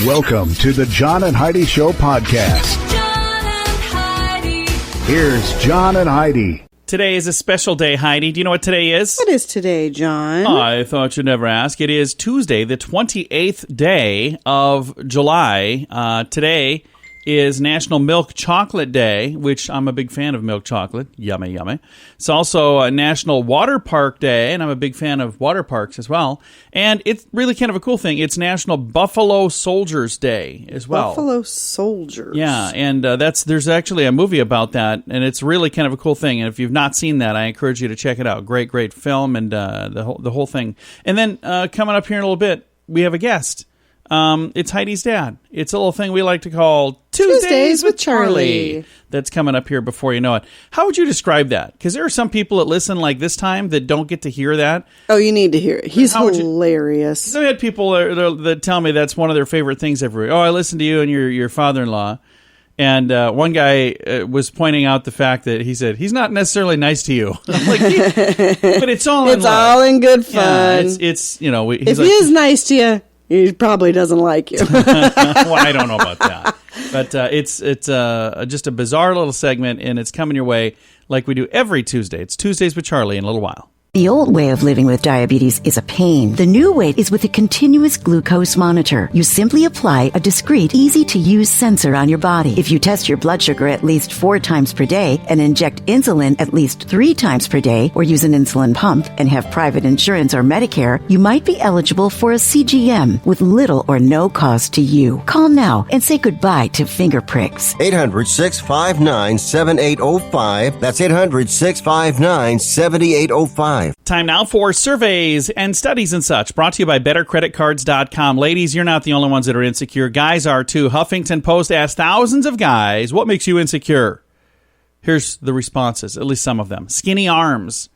Welcome to the John and Heidi Show podcast. John and Heidi. Here's John and Heidi. Today is a special day, Heidi. Do you know what today is? What is today, John? I thought you'd never ask. It is Tuesday, the 28th day of July. Today is National Milk Chocolate Day, which I'm a big fan of milk chocolate. Yummy, yummy. It's also a National Water Park Day, and I'm a big fan of water parks as well. And it's really kind of a cool thing. It's National Buffalo Soldiers Day as well. Buffalo Soldiers. Yeah, and there's actually a movie about that, and it's really kind of a cool thing. And if you've not seen that, I encourage you to check it out. Great, great film, and the whole thing. And then coming up here in a little bit, we have a guest. It's Heidi's dad. It's a little thing we like to call Tuesdays with Charlie. That's coming up here before you know it. How would you describe that? Because there are some people that listen like this time that don't get to hear that. Oh, you need to hear it. He's hilarious. I've had people that tell me that's one of their favorite things every week. Oh, I listen to you and your father-in-law. And one guy was pointing out the fact that he said, he's not necessarily nice to you. I'm like, but it's all in It's love. all in good fun. Yeah, it's you know. If he is nice to you, he probably doesn't like you. Well, I don't know about that. But it's just a bizarre little segment, and it's coming your way like we do every Tuesday. It's Tuesdays with Charlie in a little while. The old way of living with diabetes is a pain. The new way is with a continuous glucose monitor. You simply apply a discreet, easy-to-use sensor on your body. If you test your blood sugar at least 4 times per day and inject insulin at least 3 times per day, or use an insulin pump and have private insurance or Medicare, you might be eligible for a CGM with little or no cost to you. Call now and say goodbye to finger pricks. 800-659-7805. That's 800-659-7805. Time now for surveys and studies and such, brought to you by BetterCreditCards.com. Ladies, you're not the only ones that are insecure. Guys are too. Huffington Post asked thousands of guys, what makes you insecure? Here's the responses, at least some of them. Skinny arms,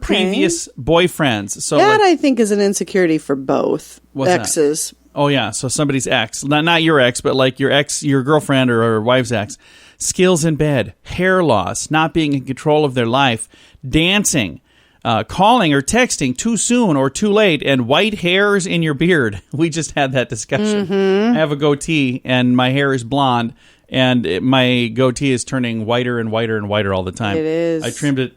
previous boyfriends. So that, I think, is an insecurity for both exes. That? Oh, yeah. So somebody's ex. Not your ex, but like your ex, your girlfriend or wife's ex. Skills in bed, hair loss, not being in control of their life, dancing, calling or texting too soon or too late, and white hairs in your beard. We just had that discussion. I have a goatee, and my hair is blonde, and my goatee is turning whiter and whiter and whiter all the time. It is. I trimmed it.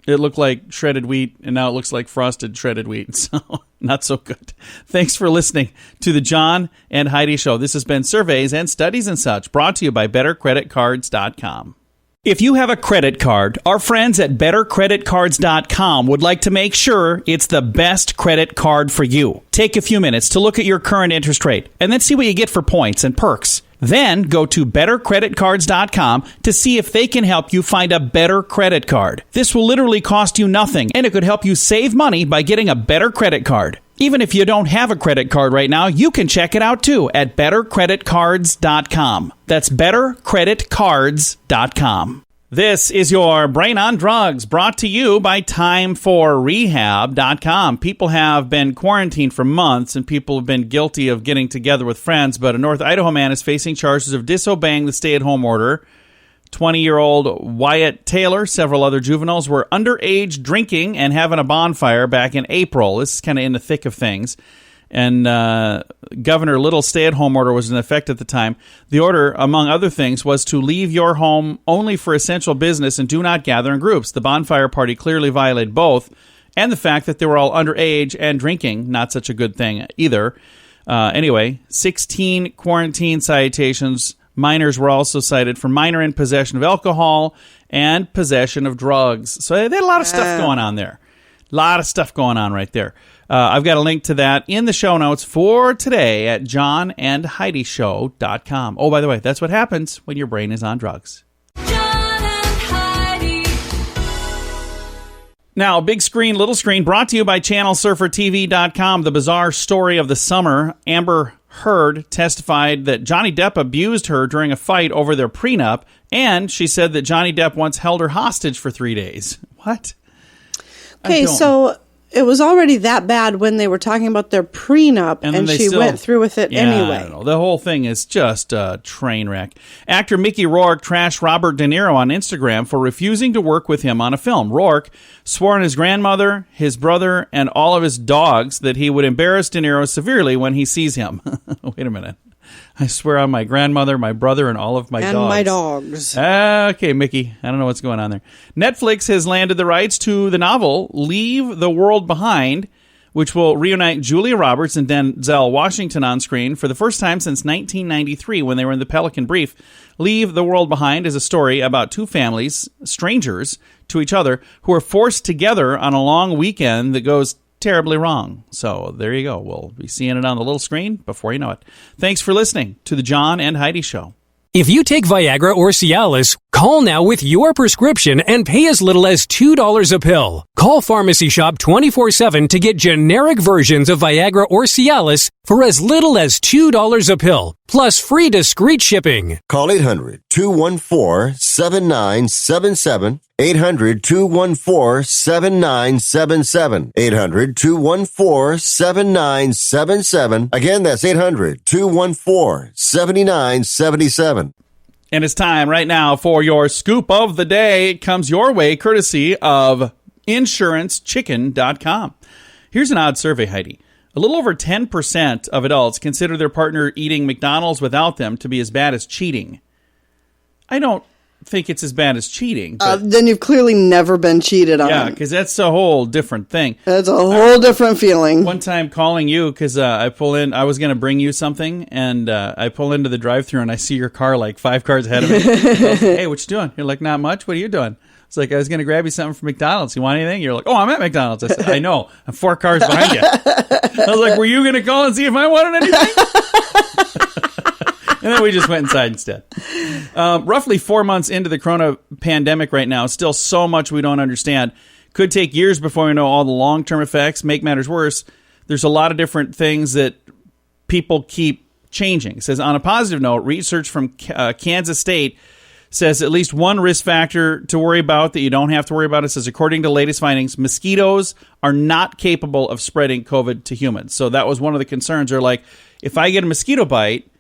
It looked like shredded wheat, and now it looks like frosted shredded wheat. So, not so good. Thanks for listening to the John and Heidi Show. This has been Surveys and Studies and Such, brought to you by BetterCreditCards.com. If you have a credit card, our friends at BetterCreditCards.com would like to make sure it's the best credit card for you. Take a few minutes to look at your current interest rate, and then see what you get for points and perks. Then go to BetterCreditCards.com to see if they can help you find a better credit card. This will literally cost you nothing, and it could help you save money by getting a better credit card. Even if you don't have a credit card right now, you can check it out too at BetterCreditCards.com. That's BetterCreditCards.com. This is your Brain on Drugs, brought to you by TimeForRehab.com. People have been quarantined for months, and people have been guilty of getting together with friends, but a North Idaho man is facing charges of disobeying the stay-at-home order. 20-year-old Wyatt Taylor, several other juveniles, were underage drinking and having a bonfire back in April. This is kind of in the thick of things. And Governor Little's stay-at-home order was in effect at the time. The order, among other things, was to leave your home only for essential business and do not gather in groups. The bonfire party clearly violated both, and the fact that they were all underage and drinking, not such a good thing either. Anyway, 16 quarantine citations. Minors were also cited for minor in possession of alcohol and possession of drugs. So they had a lot of stuff going on there. A lot of stuff going on right there. I've got a link to that in the show notes for today at johnandheidishow.com. Oh, by the way, that's what happens when your brain is on drugs. John and Heidi. Now, big screen, little screen, brought to you by ChannelSurferTV.com. The bizarre story of the summer. Amber Heard testified that Johnny Depp abused her during a fight over their prenup, and she said that Johnny Depp once held her hostage for 3 days. What? Okay, so it was already that bad when they were talking about their prenup, and she went through with it anyway. I don't know. The whole thing is just a train wreck. Actor Mickey Rourke trashed Robert De Niro on Instagram for refusing to work with him on a film. Rourke swore on his grandmother, his brother, and all of his dogs that he would embarrass De Niro severely when he sees him. Wait a minute. I swear on my grandmother, my brother, and all of my dogs. And my dogs. Okay, Mickey. I don't know what's going on there. Netflix has landed the rights to the novel Leave the World Behind, which will reunite Julia Roberts and Denzel Washington on screen for the first time since 1993 when they were in the Pelican Brief. Leave the World Behind is a story about two families, strangers to each other, who are forced together on a long weekend that goes terribly wrong. So there you go. We'll be seeing it on the little screen before you know it. Thanks for listening to the John and Heidi Show. If you take Viagra or Cialis, call now with your prescription and pay as little as $2 a pill. Call Pharmacy Shop 24/7 to get generic versions of Viagra or Cialis for as little as $2 a pill, plus free discreet shipping. Call 800-214-7977. 800-214-7977. 800-214-7977. Again, that's 800-214-7977. And it's time right now for your scoop of the day. It comes your way courtesy of InsuranceChicken.com. Here's an odd survey, Heidi. A little over 10% of adults consider their partner eating McDonald's without them to be as bad as cheating. I don't think it's as bad as cheating. Then you've clearly never been cheated on. Yeah, because that's a whole different thing. That's a whole different feeling. One time calling you because I pull in, I was going to bring you something, and I pull into the drive-thru and I see your car like 5 cars ahead of me. Hey, what you doing? You're like, not much. What are you doing? It's like, I was going to grab you something from McDonald's. You want anything? You're like, oh, I'm at McDonald's. I said, I know. I'm 4 cars behind you. I was like, were you going to call and see if I wanted anything? And then we just went inside instead. Roughly 4 months into the corona pandemic right now, still so much we don't understand. Could take years before we know all the long-term effects. Make matters worse, there's a lot of different things that people keep changing. It says, on a positive note, research from Kansas State says at least one risk factor to worry about that you don't have to worry about. It says, according to latest findings, mosquitoes are not capable of spreading COVID to humans. So that was one of the concerns. They're like, if I get a mosquito bite,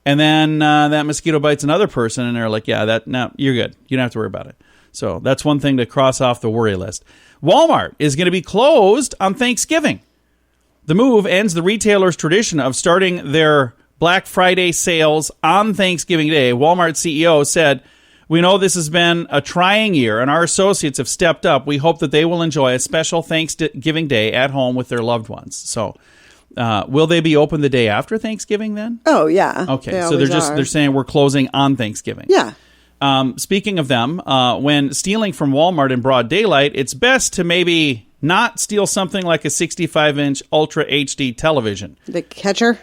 and then that mosquito bites another person, and they're like, yeah, no, you're good. You don't have to worry about it. So that's one thing to cross off the worry list. Walmart is going to be closed on Thanksgiving. The move ends the retailer's tradition of starting their Black Friday sales on Thanksgiving Day. Walmart CEO said, we know this has been a trying year, and our associates have stepped up. We hope that they will enjoy a special Thanksgiving Day at home with their loved ones. So will they be open the day after Thanksgiving then? Oh, yeah. Okay, so they're saying we're closing on Thanksgiving. Yeah. Speaking of them, when stealing from Walmart in broad daylight, it's best to maybe not steal something like a 65-inch Ultra HD television. The catcher?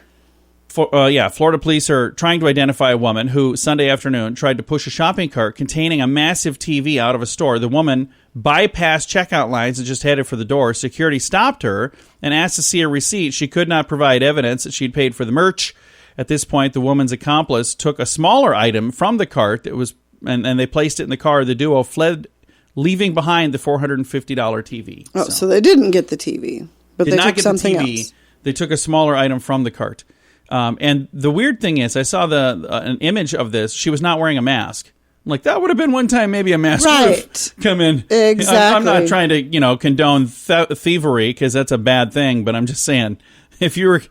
Florida police are trying to identify a woman who Sunday afternoon tried to push a shopping cart containing a massive TV out of a store. The woman bypassed checkout lines and just headed for the door. Security stopped her and asked to see a receipt. She could not provide evidence that she'd paid for the merch. At this point, the woman's accomplice took a smaller item from the cart that was, and they placed it in the car. The duo fled, leaving behind the $450 TV. Oh, so they didn't get the TV, but they took something else. They took a smaller item from the cart. And the weird thing is, I saw an image of this. She was not wearing a mask. I'm like, that would have been one time maybe a mask would have come in. Exactly. I'm not trying to, condone thievery because that's a bad thing. But I'm just saying, if you were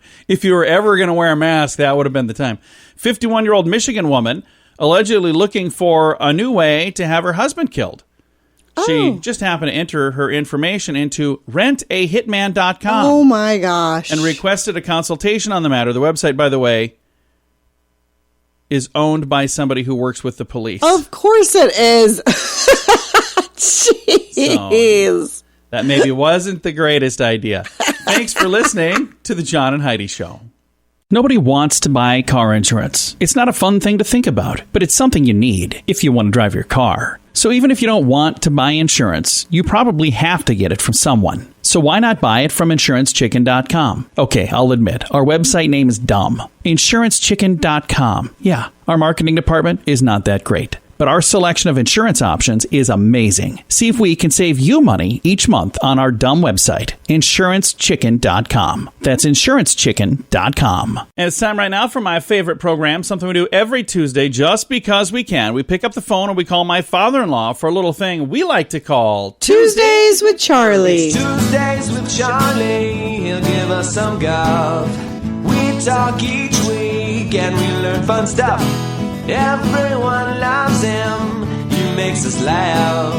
ever going to wear a mask, that would have been the time. 51-year-old Michigan woman allegedly looking for a new way to have her husband killed. She just happened to enter her information into rentahitman.com. Oh, my gosh. And requested a consultation on the matter. The website, by the way, is owned by somebody who works with the police. Of course it is. Jeez. So, that maybe wasn't the greatest idea. Thanks for listening to the John and Heidi Show. Nobody wants to buy car insurance. It's not a fun thing to think about, but it's something you need if you want to drive your car. So even if you don't want to buy insurance, you probably have to get it from someone. So why not buy it from InsuranceChicken.com? Okay, I'll admit, our website name is dumb. InsuranceChicken.com. Yeah, our marketing department is not that great. But our selection of insurance options is amazing. See if we can save you money each month on our dumb website, InsuranceChicken.com. That's InsuranceChicken.com. And it's time right now for my favorite program, something we do every Tuesday just because we can. We pick up the phone and we call my father-in-law for a little thing we like to call Tuesdays with Charlie. Tuesdays with Charlie. He'll give us some golf. We talk each week week and we learn fun stuff. Everyone loves him, he makes us laugh.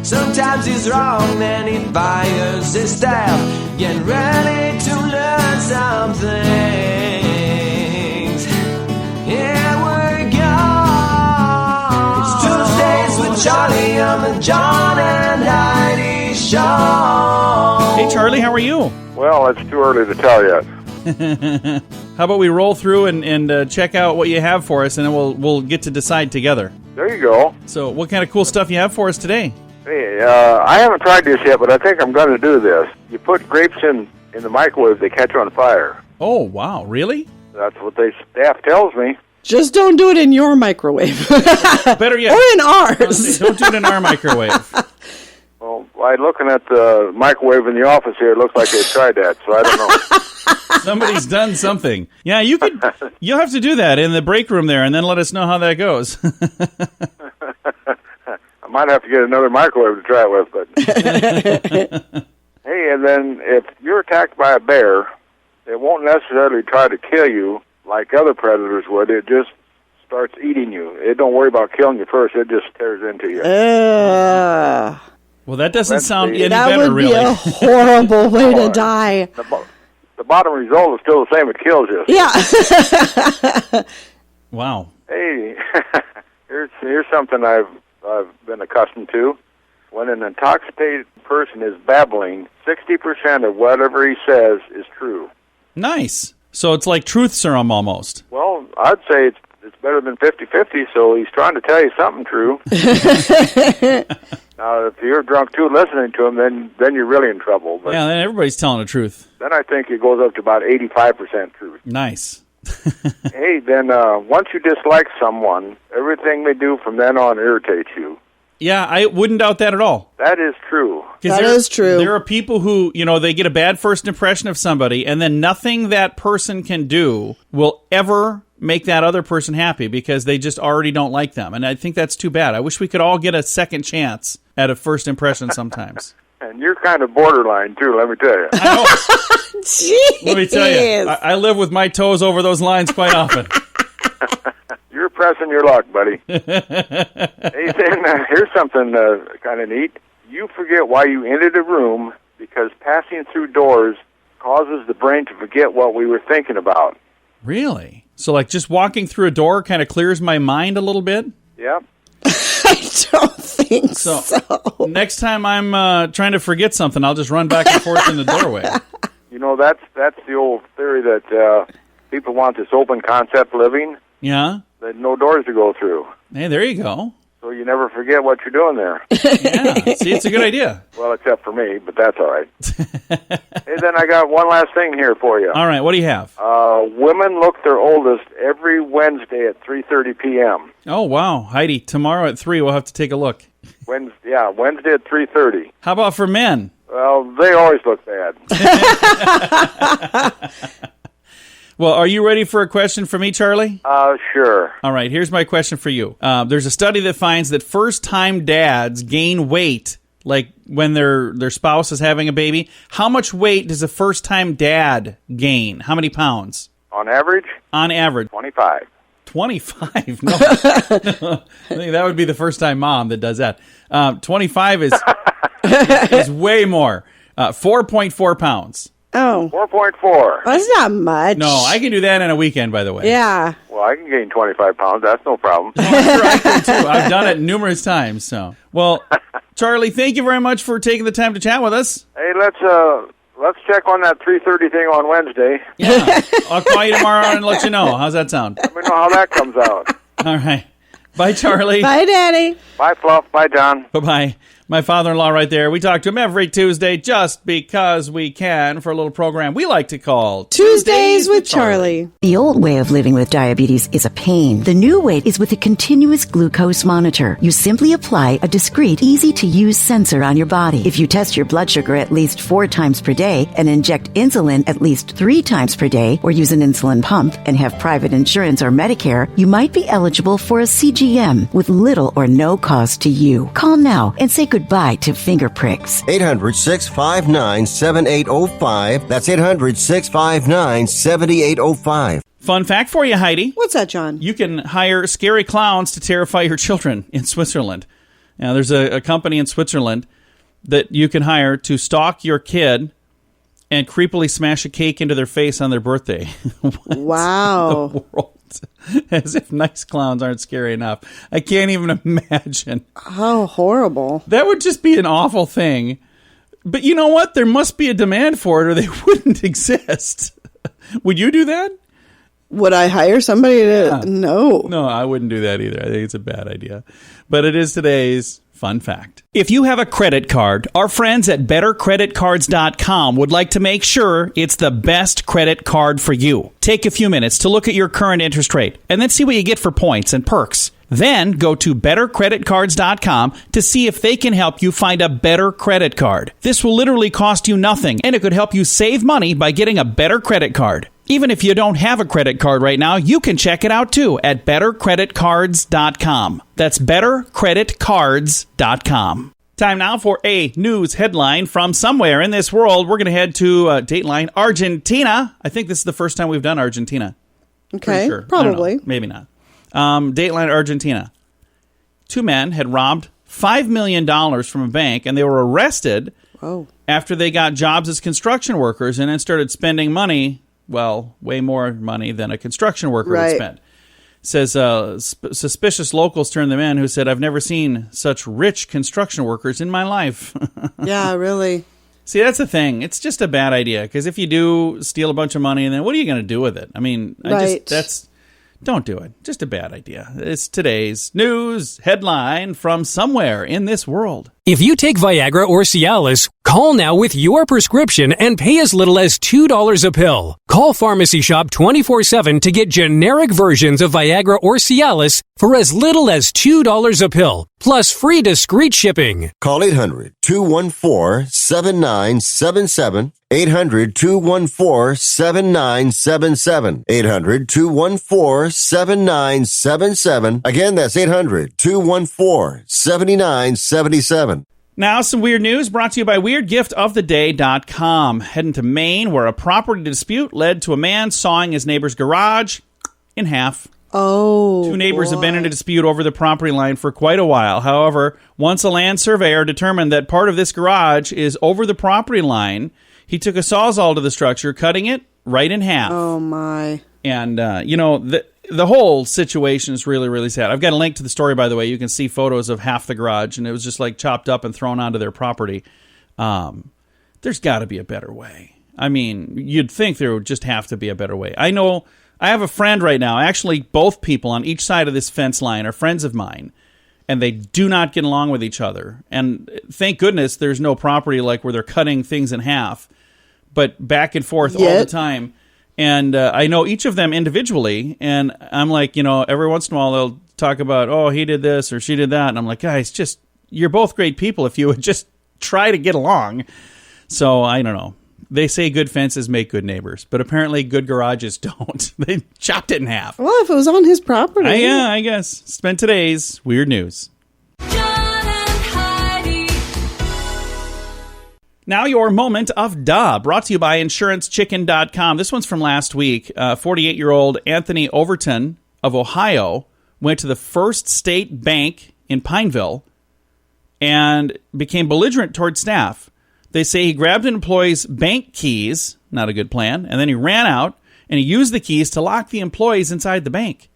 Sometimes he's wrong, then he fires his staff. Get ready to learn some things. Here we go. It's Tuesdays with Charlie on the John and Heidi Show. Hey, Charlie, how are you? Well, it's too early to tell yet. How about we roll through and check out what you have for us, and then we'll get to decide together. There you go. So what kind of cool stuff you have for us today? Hey, I haven't tried this yet, but I think I'm going to do this. You put grapes in the microwave, they catch on fire. Oh, wow. Really? That's what staff tells me. Just don't do it in your microwave. Better yet. Or in ours. Don't do it in our microwave. Well, by looking at the microwave in the office here, it looks like they've tried that, so I don't know. Somebody's done something. Yeah, you'll have to do that in the break room there, and then let us know how that goes. I might have to get another microwave to try it with, but... Hey, and then if you're attacked by a bear, it won't necessarily try to kill you like other predators would. It just starts eating you. It don't worry about killing you first. It just tears into you. Well, that doesn't sound any better, really. That would be a horrible way to die. The bottom result is still the same. It kills you. Yeah. Wow. Hey, here's something I've been accustomed to. When an intoxicated person is babbling, 60% of whatever he says is true. Nice. So it's like truth serum almost. Well, I'd say it's better than 50-50, so he's trying to tell you something true. Now, if you're drunk too listening to him, then you're really in trouble. But yeah, then everybody's telling the truth. then I think it goes up to about 85% truth. Nice. Hey, then once you dislike someone, everything they do from then on irritates you. Yeah, I wouldn't doubt that at all. That is true. That is true. There are people who, they get a bad first impression of somebody, and then nothing that person can do will ever make that other person happy because they just already don't like them. And I think that's too bad. I wish we could all get a second chance at a first impression sometimes. And you're kind of borderline, too, let me tell you. I know. Jeez. Let me tell you, I live with my toes over those lines quite often. You're pressing your luck, buddy. Hey, then, here's something kind of neat. You forget why you entered a room because passing through doors causes the brain to forget what we were thinking about. Really? So, like, just walking through a door kind of clears my mind a little bit? Yep. I don't think so. Next time I'm trying to forget something, I'll just run back and forth in the doorway. That's the old theory that people want this open concept living. Yeah? There's no doors to go through. Hey, there you go. So you never forget what you're doing there. Yeah. See, it's a good idea. Well, except for me, but that's all right. Hey, then I got one last thing here for you. All right, what do you have? Women look their oldest every Wednesday at 3:30 p.m. Oh, wow. Heidi, tomorrow at 3, we'll have to take a look. Wednesday at 3:30. How about for men? Well, they always look bad. Well, are you ready for a question for me, Charlie? Sure. All right, here's my question for you. There's a study that finds that first-time dads gain weight, like when their spouse is having a baby. How much weight does a first-time dad gain? How many pounds? On average? On average. 25. 25? No. I think that would be the first-time mom that does that. 25 is way more. 4.4 pounds. Oh. 4.4. That's not much. No, I can do that in a weekend, by the way. Yeah. Well, I can gain 25 pounds. That's no problem. I'm sure I can, too. I've done it numerous times. So, well, Charlie, thank you very much for taking the time to chat with us. Hey, let's check on that 3:30 thing on Wednesday. Yeah. I'll call you tomorrow and let you know. How's that sound? Let me know how that comes out. All right. Bye, Charlie. Bye, Daddy. Bye, Fluff. Bye, John. Bye-bye. My father-in-law right there. We talk to him every Tuesday just because we can for a little program we like to call Tuesdays with Charlie. The old way of living with diabetes is a pain. The new way is with a continuous glucose monitor. You simply apply a discreet, easy-to-use sensor on your body. If you test your blood sugar at least 4 times per day and inject insulin at least 3 times per day or use an insulin pump and have private insurance or Medicare, you might be eligible for a CGM with little or no cost to you. Call now and say goodbye to finger pricks. 800-659-7805. That's 800-659-7805. Fun fact for you, Heidi. What's that, John? You can hire scary clowns to terrify your children in Switzerland. Now, there's a company in Switzerland that you can hire to stalk your kid and creepily smash a cake into their face on their birthday. Wow. The world? As if nice clowns aren't scary enough. I can't even imagine. How horrible. That would just be an awful thing. But you know what? There must be a demand for it or they wouldn't exist. Would you do that? Would I hire somebody to... No. No, I wouldn't do that either. I think it's a bad idea. But it is today's fun fact. If you have a credit card, our friends at BetterCreditCards.com would like to make sure it's the best credit card for you. Take a few minutes to look at your current interest rate and then see what you get for points and perks. Then go to BetterCreditCards.com to see if they can help you find a better credit card. This will literally cost you nothing, and it could help you save money by getting a better credit card. Even if you don't have a credit card right now, you can check it out too at BetterCreditCards.com. That's BetterCreditCards.com. Time now for a news headline from somewhere in this world. We're going to head to Dateline, Argentina. I think this is the first time we've done Argentina. Okay, sure. probably. Maybe not. Dateline, Argentina. 2 men had robbed $5 million from a bank, and they were arrested after they got jobs as construction workers and then started spending money. Well, way more money than a construction worker would spend. It says suspicious locals turned them in who said, I've never seen such rich construction workers in my life. Yeah, really. See, that's the thing. It's just a bad idea because if you do steal a bunch of money, then what are you going to do with it? I mean, don't do it. Just a bad idea. It's today's news headline from somewhere in this world. If you take Viagra or Cialis, call now with your prescription and pay as little as $2 a pill. Call Pharmacy Shop 24/7 to get generic versions of Viagra or Cialis for as little as $2 a pill, plus free discreet shipping. Call 800-214-7977. 800-214-7977. 800-214-7977. Again, that's 800-214-7977. Now, some weird news brought to you by WeirdGiftOfTheDay.com. Heading to Maine, where a property dispute led to a man sawing his neighbor's garage in half. Oh, 2 neighbors have been in a dispute over the property line for quite a while. However, once a land surveyor determined that part of this garage is over the property line, he took a sawzall to the structure, cutting it right in half. Oh, my. And, the whole situation is really, really sad. I've got a link to the story, by the way. You can see photos of half the garage, and it was just like chopped up and thrown onto their property. There's got to be a better way. I mean, you'd think there would just have to be a better way. I know I have a friend right now. Actually, both people on each side of this fence line are friends of mine, and they do not get along with each other. And thank goodness there's no property like where they're cutting things in half, but back and forth all the time. And I know each of them individually, and I'm like, every once in a while they'll talk about, oh, he did this or she did that. And I'm like, guys, you're both great people if you would just try to get along. So I don't know. They say good fences make good neighbors, but apparently good garages don't. They chopped it in half. Well, if it was on his property. Yeah, I guess. Spent today's weird news. Now your moment of duh, brought to you by InsuranceChicken.com. This one's from last week. 48-year-old Anthony Overton of Ohio went to the First State Bank in Pineville and became belligerent toward staff. They say he grabbed an employee's bank keys, not a good plan, and then he ran out and he used the keys to lock the employees inside the bank.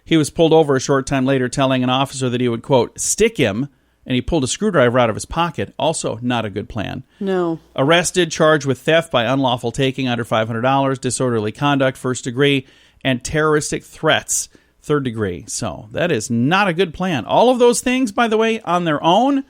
He was pulled over a short time later telling an officer that he would, quote, stick him, and he pulled a screwdriver out of his pocket. Also not a good plan. No. Arrested, charged with theft by unlawful taking under $500, disorderly conduct, 1st degree, and terroristic threats, 3rd degree. So that is not a good plan. All of those things, by the way, on their own,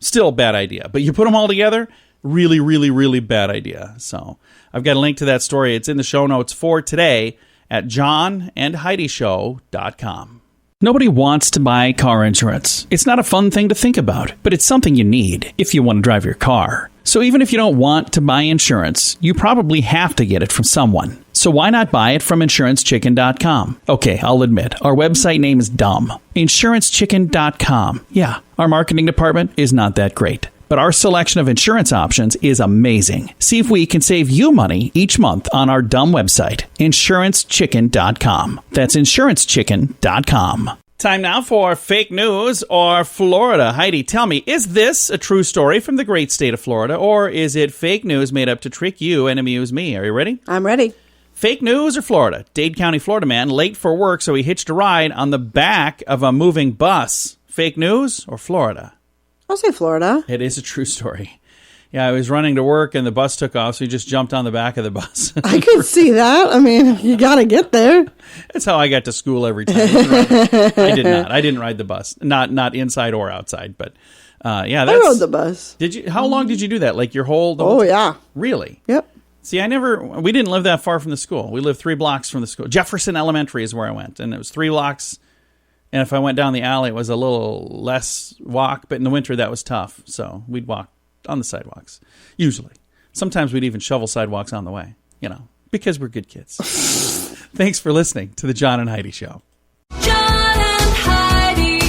still a bad idea. But you put them all together, really, really, really bad idea. So I've got a link to that story. It's in the show notes for today at JohnandHeidiShow.com. Nobody wants to buy car insurance. It's not a fun thing to think about, but it's something you need if you want to drive your car. So even if you don't want to buy insurance, you probably have to get it from someone. So why not buy it from InsuranceChicken.com? Okay, I'll admit, our website name is dumb. InsuranceChicken.com. Yeah, our marketing department is not that great. But our selection of insurance options is amazing. See if we can save you money each month on our dumb website, InsuranceChicken.com. That's InsuranceChicken.com. Time now for fake news or Florida. Heidi, tell me, is this a true story from the great state of Florida, or is it fake news made up to trick you and amuse me? Are you ready? I'm ready. Fake news or Florida? Dade County, Florida man late for work, so he hitched a ride on the back of a moving bus. Fake news or Florida? I'll say Florida. It is a true story. Yeah, I was running to work and the bus took off, so he just jumped on the back of the bus. I could see that. I mean, you got to get there. That's how I got to school every time. I did not. I didn't ride the bus, not inside or outside. But yeah, I rode the bus. Did you? How long did you do that? Like your whole? Oh yeah. Really? Yep. See, we didn't live that far from the school. We lived 3 blocks from the school. Jefferson Elementary is where I went, and it was 3 blocks. And if I went down the alley, it was a little less walk. But in the winter, that was tough. So we'd walk on the sidewalks, usually. Sometimes we'd even shovel sidewalks on the way, because we're good kids. Thanks for listening to The John and Heidi Show. John and Heidi.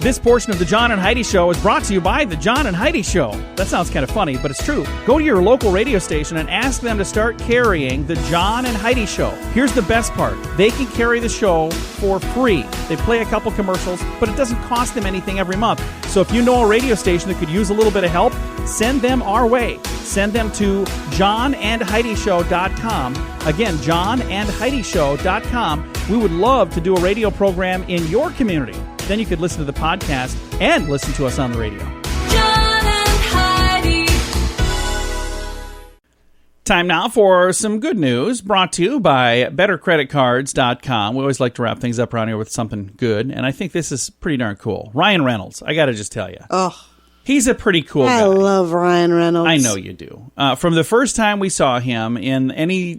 This portion of The John and Heidi Show is brought to you by The John and Heidi Show. That sounds kind of funny, but it's true. Go to your local radio station and ask them to start carrying The John and Heidi Show. Here's the best part. They can carry the show for free. They play a couple commercials, but it doesn't cost them anything every month. So if you know a radio station that could use a little bit of help, send them our way. Send them to johnandheidishow.com. Again, johnandheidishow.com. We would love to do a radio program in your community. Then you could listen to the podcast and listen to us on the radio. John and Heidi. Time now for some good news brought to you by BetterCreditCards.com. We always like to wrap things up around here with something good, and I think this is pretty darn cool. Ryan Reynolds, I got to just tell you. Oh, he's a pretty cool guy. I love Ryan Reynolds. I know you do. From the first time we saw him in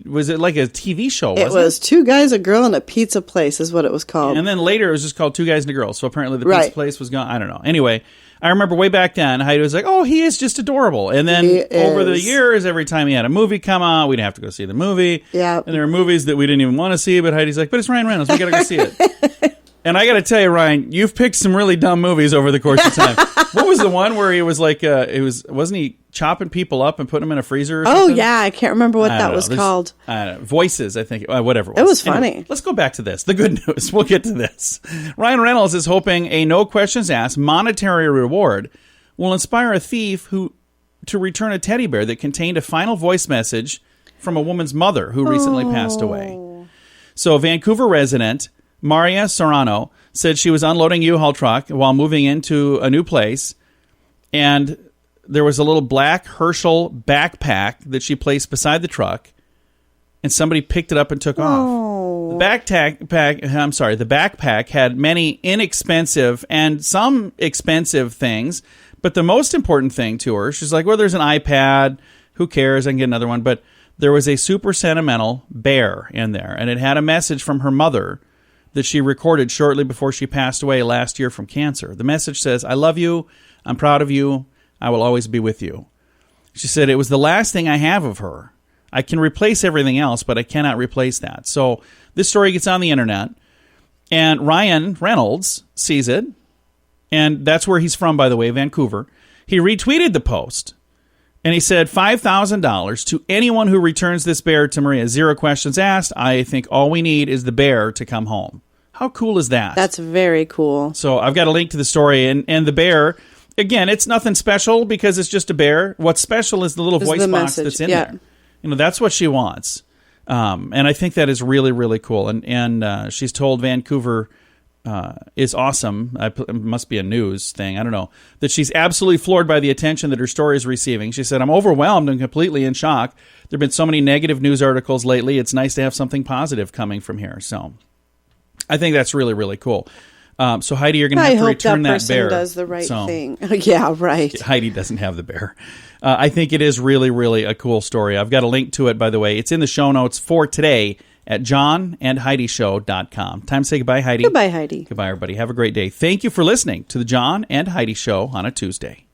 was it like a TV show? It was 2 Guys, a Girl, and a Pizza Place is what it was called. And then later it was just called 2 Guys and a Girl. So apparently the Pizza Place was gone. I don't know. Anyway, I remember way back then, Heidi was like, oh, he is just adorable. And then over the years, every time he had a movie come out, we'd have to go see the movie. Yeah. And there were movies that we didn't even want to see, but Heidi's like, but it's Ryan Reynolds. We got to go see it. And I got to tell you, Ryan, you've picked some really dumb movies over the course of time. What was the one where he was like, wasn't he chopping people up and putting them in a freezer or something? Oh, yeah. I can't remember what that was called. Voices, I think. Whatever it was. It was funny. Anyway, let's go back to this. The good news. We'll get to this. Ryan Reynolds is hoping a no questions asked monetary reward will inspire a thief to return a teddy bear that contained a final voice message from a woman's mother who recently passed away. So Vancouver resident Maria Serrano said she was unloading a U-Haul truck while moving into a new place, and there was a little black Herschel backpack that she placed beside the truck, and somebody picked it up and took off. The backpack had many inexpensive and some expensive things, but the most important thing to her, she's like, well, there's an iPad, who cares, I can get another one, but there was a super sentimental bear in there, and it had a message from her mother that she recorded shortly before she passed away last year from cancer. The message says, I love you, I'm proud of you, I will always be with you. She said, it was the last thing I have of her. I can replace everything else, but I cannot replace that. So this story gets on the internet, and Ryan Reynolds sees it, and that's where he's from, by the way, Vancouver. He retweeted the post, and he said, $5,000 to anyone who returns this bear to Maria. 0 questions asked. I think all we need is the bear to come home. How cool is that? That's very cool. So I've got a link to the story. And the bear, again, it's nothing special because it's just a bear. What's special is the little voice box that's in there. That's what she wants. And I think that is really, really cool. And she's told Vancouver is awesome. It must be a news thing. I don't know. That she's absolutely floored by the attention that her story is receiving. She said, I'm overwhelmed and completely in shock. There have been so many negative news articles lately. It's nice to have something positive coming from here. So I think that's really, really cool. So Heidi, you're going to have to return that bear. I hope that person does the right thing. Yeah, right. Heidi doesn't have the bear. I think it is really, really a cool story. I've got a link to it, by the way. It's in the show notes for today at johnandheidishow.com. Time to say goodbye, Heidi. Goodbye, Heidi. Goodbye, everybody. Have a great day. Thank you for listening to the John and Heidi Show on a Tuesday.